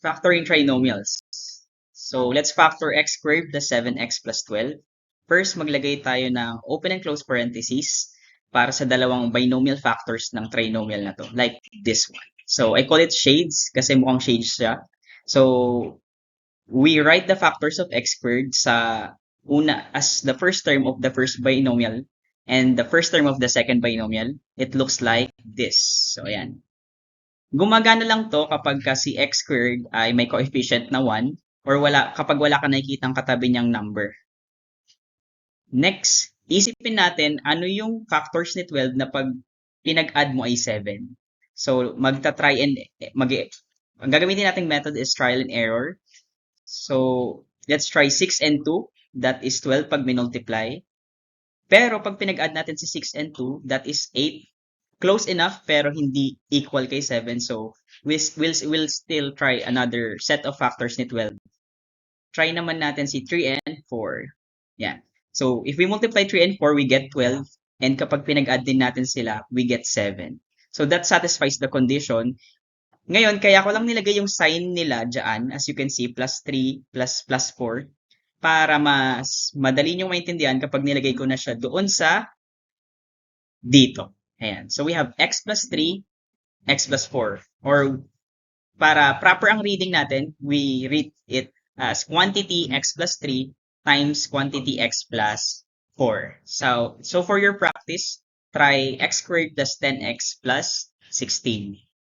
Factoring trinomials. So, let's factor x squared plus 7x plus 12. First, maglagay tayo ng open and close parentheses para sa dalawang binomial factors ng trinomial na to, like this one. So, I call it shades kasi mukhang shades siya. So, we write the factors of x squared sa una as the first term of the first binomial and the first term of the second binomial. It looks like this. So, ayan. Gumagana lang to kapag si x squared ay may coefficient na 1 or kapag wala ka nakikitang katabi niyang number. Next, isipin natin ano yung factors ni 12 na pag pinag-add mo ay 7. So, magta-try and ang gagamitin nating method is trial and error. So, let's try 6 and 2. That is 12 pag minultiply. Pero pag pinag-add natin si 6 and 2, that is 8. Close enough pero hindi equal kay 7. So, we'll still try another set of factors ni 12. Try naman natin si 3 and 4. Yan. So, if we multiply 3 and 4, we get 12. And kapag pinag-add din natin sila, we get 7. So, that satisfies the condition. Ngayon, kaya ko lang nilagay yung sign nila dyan. As you can see, plus 3 plus 4. Para mas madali nyo maintindihan kapag nilagay ko na siya doon sa dito. Ayan. So, we have x plus 3, x plus 4. Or, para proper ang reading natin, we read it as quantity x plus 3 times quantity x plus 4. So for your practice, try x squared plus 10x plus 16.